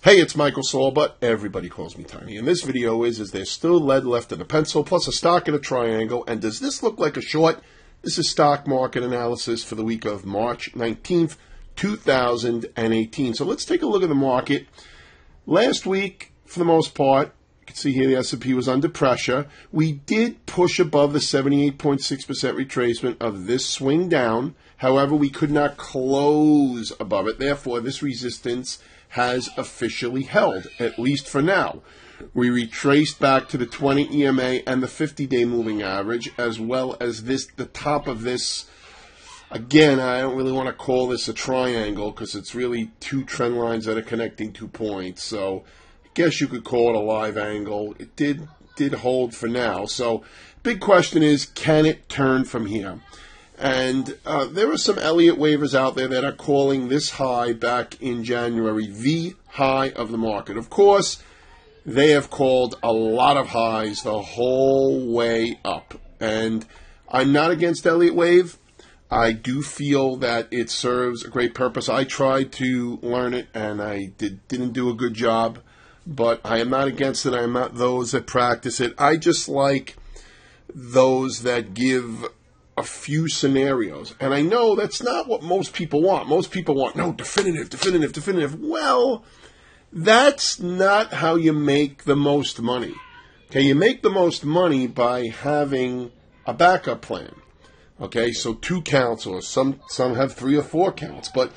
Hey, it's Michael Saul, but everybody calls me Tiny. And this video is there's still lead left in the pencil, plus a stock in a triangle. And does this look like a short? This is stock market analysis for the week of March 19th, 2018. So let's take a look at the market. Last week, for the most part, you can see here the S&P was under pressure. We did push above the 78.6% retracement of this swing down. However, we could not close above it. Therefore, this resistance has officially held, at least for now. We retraced back to the 20 EMA and the 50-day moving average, as well as the top of this. Again, I don't really want to call this a triangle because it's really two trend lines that are connecting 2 points. So I guess you could call it a live angle. It did hold for now. So big question is, can it turn from here? And there are some Elliott waivers out there that are calling this high back in January the high of the market. Of course, they have called a lot of highs the whole way up. And I'm not against Elliott wave. I do feel that it serves a great purpose. I tried to learn it, and I didn't do a good job. But I am not against it. I am not those that practice it. I just like those that give a few scenarios. And I know that's not what most people want. Most people want, no, definitive. Well, that's not how you make the most money. Okay, you make the most money by having a backup plan. Okay, so 2 counts, or some have 3 or 4 counts. But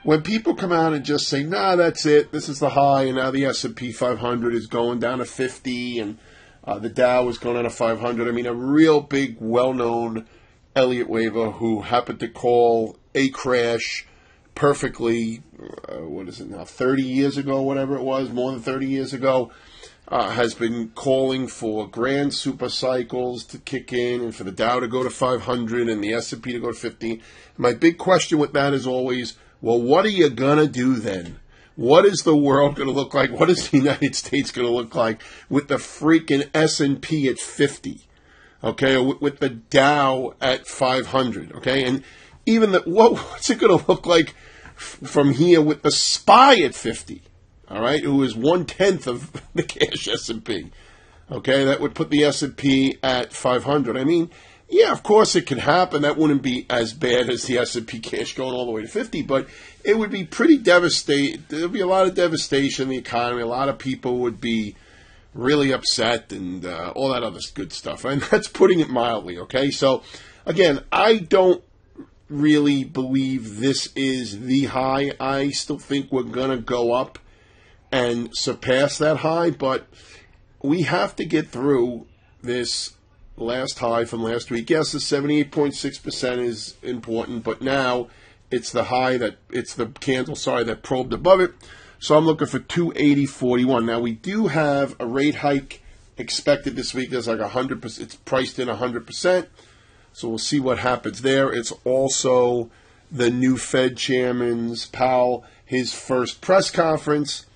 when people come out and just say, nah, that's it, this is the high, and now the S&P 500 is going down to 50, and the Dow is going down to 500. I mean, a real big, well-known Elliott waiver who happened to call a crash perfectly, 30 years ago, whatever it was, more than 30 years ago, has been calling for grand super cycles to kick in and for the Dow to go to 500 and the S&P to go to 50. My big question with that is always, well, what are you going to do then? What is the world going to look like? What is the United States going to look like with the freaking S&P at 50? Okay, with the Dow at 500, okay? And even what's it going to look like from here with the SPY at 50, all right, who is 1/10 of the cash S&P, okay? That would put the S&P at 500. I mean, yeah, of course it can happen. That wouldn't be as bad as the S&P cash going all the way to 50, but it would be pretty devastating. There would be a lot of devastation in the economy. A lot of people would be really upset and all that other good stuff. And that's putting it mildly, okay? So, again, I don't really believe this is the high. I still think we're going to go up and surpass that high, but we have to get through this last high from last week. Yes, the 78.6% is important, but now it's the high it's the candle, that probed above it. So I'm looking for 280.41. Now, we do have a rate hike expected this week. There's like 100%. It's priced in 100%. So we'll see what happens there. It's also the new Fed chairman's, Powell, his first press conference.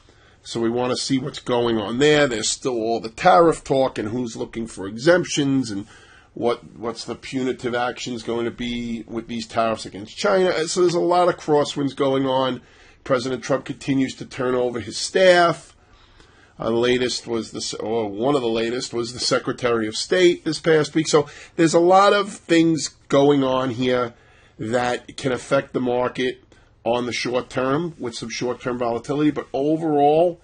So we want to see what's going on there. There's still all the tariff talk and who's looking for exemptions and what's the punitive actions going to be with these tariffs against China. So there's a lot of crosswinds going on. President Trump continues to turn over his staff. One of the latest was the Secretary of State this past week. So there's a lot of things going on here that can affect the market on the short term with some short-term volatility. But overall,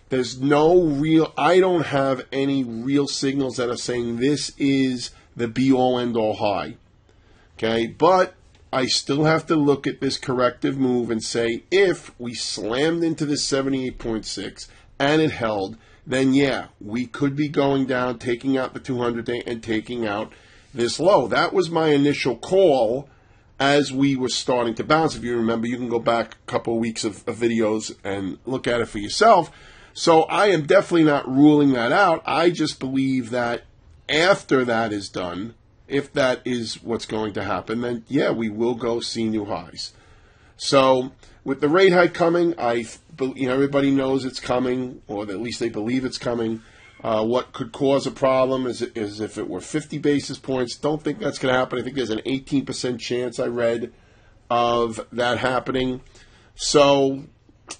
there's I don't have any real signals that are saying this is the be-all, end-all high. Okay, but I still have to look at this corrective move and say, if we slammed into this 78.6 and it held, then yeah, we could be going down, taking out the 200-day and taking out this low. That was my initial call as we were starting to bounce. If you remember, you can go back a couple of weeks of videos and look at it for yourself. So I am definitely not ruling that out. I just believe that after that is done, if that is what's going to happen, then yeah, we will go see new highs. So with the rate hike coming, everybody knows it's coming, or at least they believe it's coming. What could cause a problem is if it were 50 basis points. Don't think that's going to happen. I think there's an 18% chance I read of that happening. So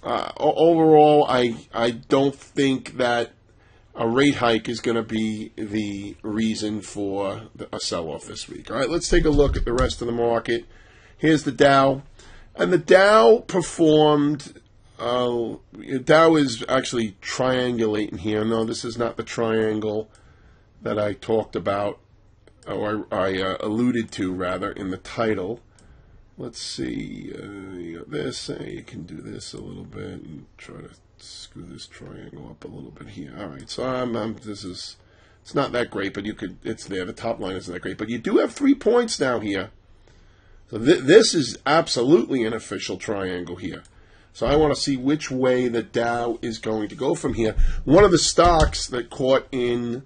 overall, I don't think that a rate hike is going to be the reason for a sell-off this week. All right, let's take a look at the rest of the market. Here's the Dow. And the Dow performed, Dow is actually triangulating here. No, this is not the triangle that I talked about, or I alluded to, rather, in the title. Let's see, you got this, you can do this a little bit and try to screw this triangle up a little bit here. All right, so it's not that great, but it's there. The top line isn't that great, but you do have 3 points down here. So this is absolutely an official triangle here. So I want to see which way the Dow is going to go from here. One of the stocks that caught in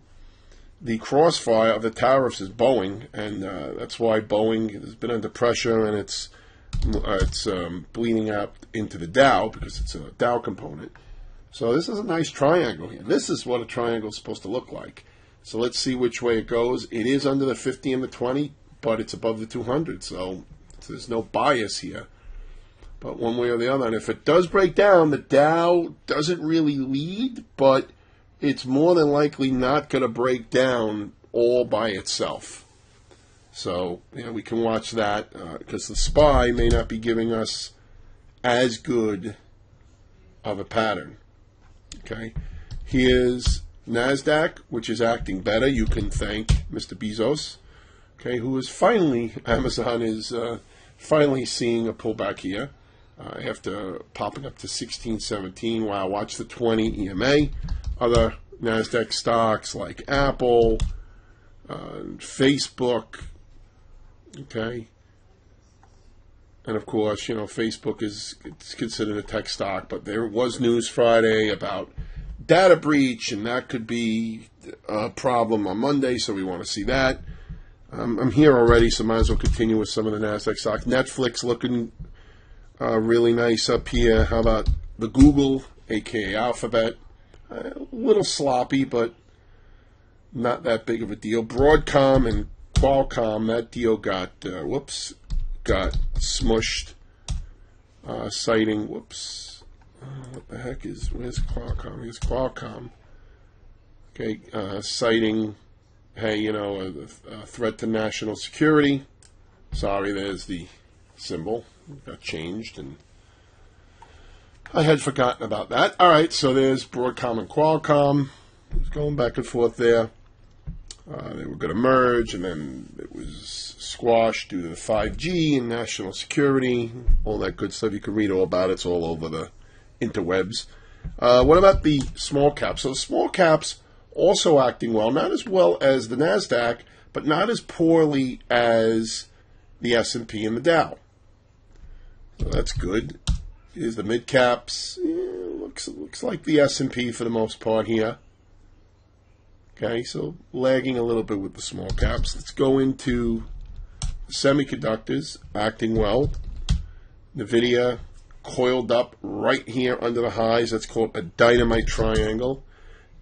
the crossfire of the tariffs is Boeing, and that's why Boeing has been under pressure, and it's bleeding out into the Dow because it's a Dow component. So this is a nice triangle here. This is what a triangle is supposed to look like. So let's see which way it goes. It is under the 50 and the 20, but it's above the 200, so there's no bias here. But one way or the other, and if it does break down, the Dow doesn't really lead, but it's more than likely not going to break down all by itself. So, we can watch that because the SPY may not be giving us as good of a pattern. Okay, here's NASDAQ, which is acting better. You can thank Mr. Bezos, okay, who is finally, Amazon is finally seeing a pullback here after popping up to 1617. Wow, watch the 20 EMA. Other NASDAQ stocks like Apple, Facebook, okay, and of course, Facebook it's considered a tech stock, but there was news Friday about data breach, and that could be a problem on Monday, so we want to see that. I'm here already, so might as well continue with some of the NASDAQ stocks. Netflix looking really nice up here. How about the Google, aka Alphabet? A little sloppy, but not that big of a deal. Broadcom and Qualcomm, that deal got smushed. Citing, what the heck where's Qualcomm? Here's Qualcomm. Okay, citing, hey, a threat to national security. Sorry, there's the symbol. It got changed, and I had forgotten about that. All right, so there's Broadcom and Qualcomm. It was going back and forth there. They were going to merge, and then it was squashed due to the 5G and national security, all that good stuff. You can read all about it. It's all over the interwebs. What about the small caps? So small caps also acting well, not as well as the NASDAQ, but not as poorly as the S&P and the Dow. So that's good. Here's the mid caps. Looks like the S&P for the most part here. Okay, so lagging a little bit with the small caps. Let's go into semiconductors, acting well. NVIDIA coiled up right here under the highs. That's called a dynamite triangle.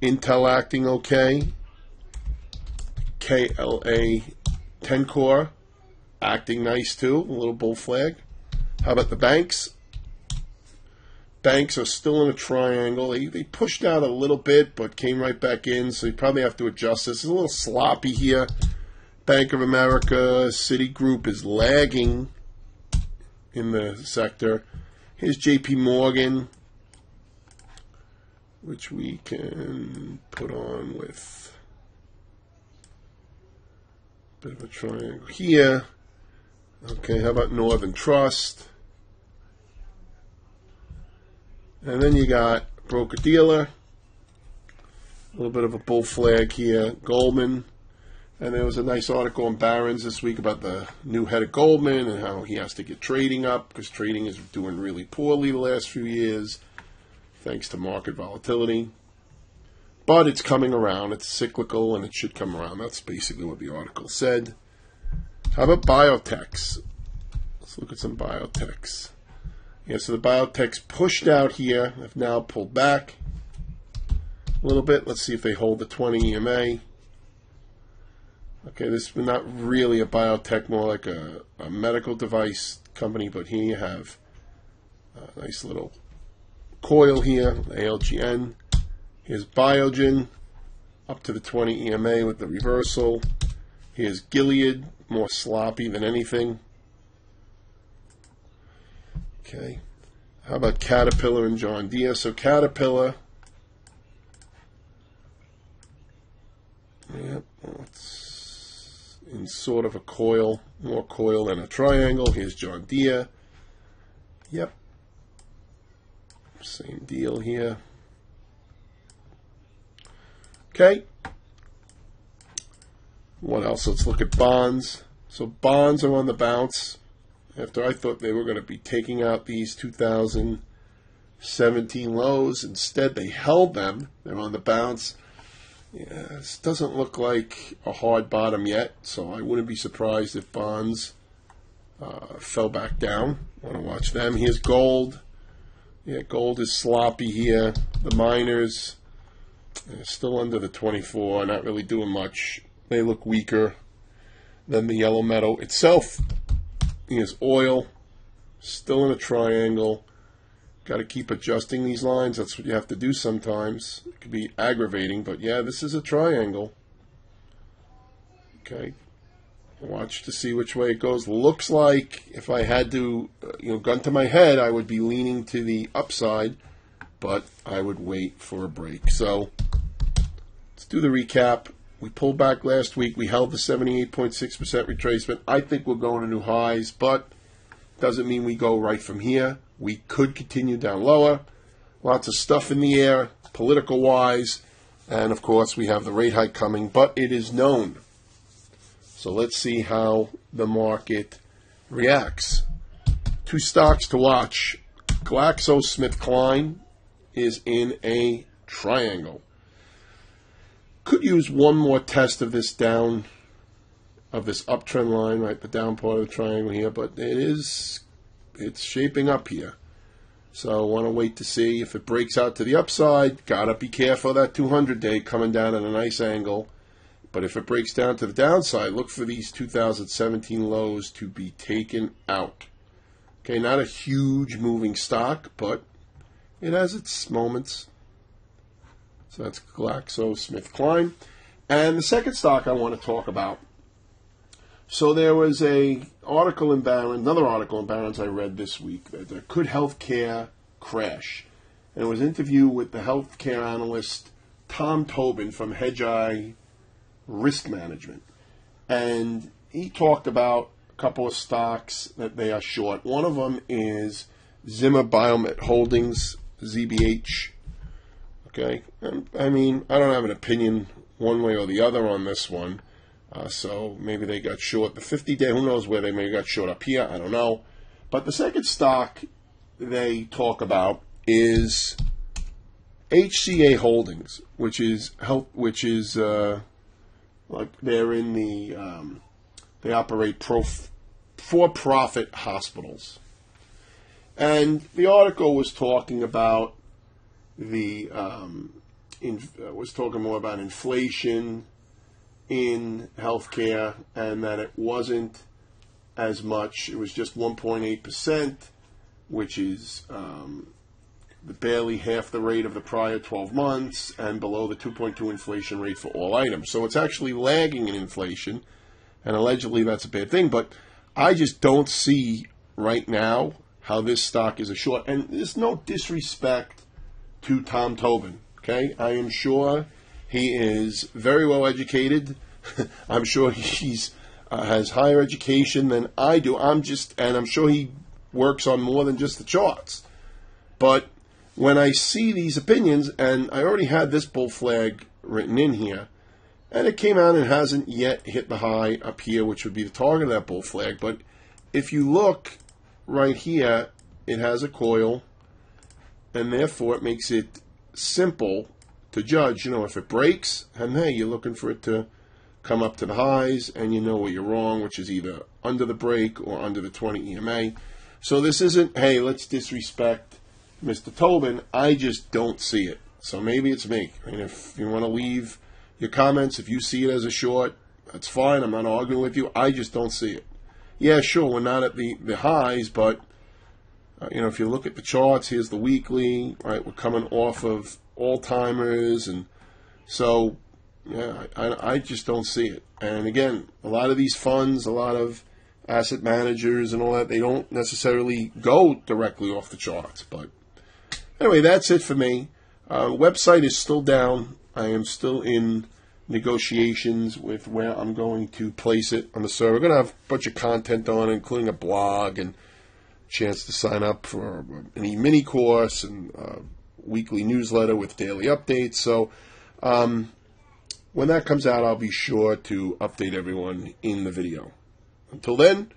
Intel acting okay. KLA 10 core acting nice too. A little bull flag. How about the banks? Banks are still in a triangle. They pushed out a little bit, but came right back in, so you probably have to adjust this. It's a little sloppy here. Bank of America, Citigroup is lagging in the sector. Here's JP Morgan, which we can put on with a bit of a triangle here. Okay, how about Northern Trust? And then you got broker-dealer, a little bit of a bull flag here, Goldman. And there was a nice article in Barron's this week about the new head of Goldman and how he has to get trading up because trading is doing really poorly the last few years thanks to market volatility. But it's coming around. It's cyclical and it should come around. That's basically what the article said. How about biotechs? Let's look at some biotechs. Yeah, so the biotechs pushed out here, have now pulled back a little bit. Let's see if they hold the 20 EMA. Okay, this is not really a biotech, more like a medical device company, but here you have a nice little coil here, ALGN. Here's Biogen, up to the 20 EMA with the reversal. Here's Gilead, more sloppy than anything. Okay. How about Caterpillar and John Deere? So Caterpillar, yep, it's in sort of a coil, more coil than a triangle. Here's John Deere. Yep. Same deal here. Okay. What else? Let's look at bonds. So bonds are on the bounce. After I thought they were going to be taking out these 2017 lows, instead they held them. They're on the bounce. Yeah, this doesn't look like a hard bottom yet, so I wouldn't be surprised if bonds fell back down. Want to watch them. Here's gold. Yeah, gold is sloppy here. The miners still under the 24, not really doing much. They look weaker than the yellow metal itself. Here's oil, still in a triangle. Got to keep adjusting these lines. That's what you have to do sometimes. It can be aggravating, but yeah, this is a triangle. Okay. Watch to see which way it goes. Looks like if I had to, gun to my head, I would be leaning to the upside, but I would wait for a break. So let's do the recap. We pulled back last week. We held the 78.6% retracement. I think we're going to new highs, but doesn't mean we go right from here. We could continue down lower. Lots of stuff in the air, political-wise. And, of course, we have the rate hike coming, but it is known. So let's see how the market reacts. Two stocks to watch. GlaxoSmithKline is in a triangle. Could use one more test of this down, of this uptrend line, right, the down part of the triangle here, but it's shaping up here. So I want to wait to see if it breaks out to the upside. Gotta be careful of that 200-day coming down at a nice angle. But if it breaks down to the downside, look for these 2017 lows to be taken out. Okay, not a huge moving stock, but it has its moments. So that's GlaxoSmithKline. And the second stock I want to talk about. So there was another article in Barron's I read this week. That could healthcare crash? And it was an interview with the healthcare analyst Tom Tobin from Hedgeye Risk Management. And he talked about a couple of stocks that they are short. One of them is Zimmer Biomet Holdings, ZBH. Okay, I mean, I don't have an opinion one way or the other on this one. So maybe they got short the 50-day. Who knows where they may have got short up here? I don't know. But the second stock they talk about is HCA Holdings, which is like they're in the they operate for-profit hospitals, and the article was talking about was talking more about inflation in healthcare, and that it wasn't as much. It was just 1.8%, which is barely half the rate of the prior 12 months and below the 2.2 inflation rate for all items. So it's actually lagging in inflation, and allegedly that's a bad thing. But I just don't see right now how this stock is a short. And there's no disrespect to Tom Tobin, okay? I am sure he is very well educated. I'm sure he's has higher education than I do. I'm sure he works on more than just the charts. But when I see these opinions, and I already had this bull flag written in here, and it came out and hasn't yet hit the high up here, which would be the target of that bull flag. But if you look right here, it has a coil, and therefore it makes it simple to judge. If it breaks, and hey, you're looking for it to come up to the highs, and you know where you're wrong, which is either under the break or under the 20 EMA. So this isn't, hey, let's disrespect Mr. Tobin. I just don't see it. So maybe it's me. And if you want to leave your comments, if you see it as a short, that's fine. I'm not arguing with you. I just don't see it. Yeah, sure, we're not at the highs, but If you look at the charts, here's the weekly, right? We're coming off of all-timers, and so yeah, I just don't see it. And again, a lot of these funds, a lot of asset managers and all that, they don't necessarily go directly off the charts. But anyway, that's it for me. Website is still down. I am still in negotiations with where I'm going to place it on the server. We're going to have a bunch of content on it, including a blog and chance to sign up for any mini course and weekly newsletter with daily updates. So when that comes out, I'll be sure to update everyone in the video. Until then,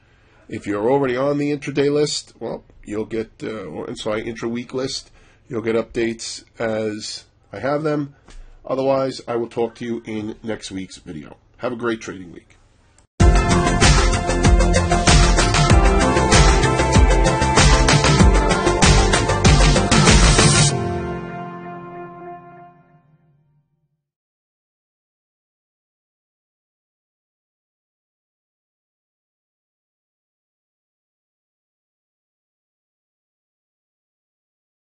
if you're already on the intraday list, well, you'll get, intra-week list, you'll get updates as I have them. Otherwise, I will talk to you in next week's video. Have a great trading week.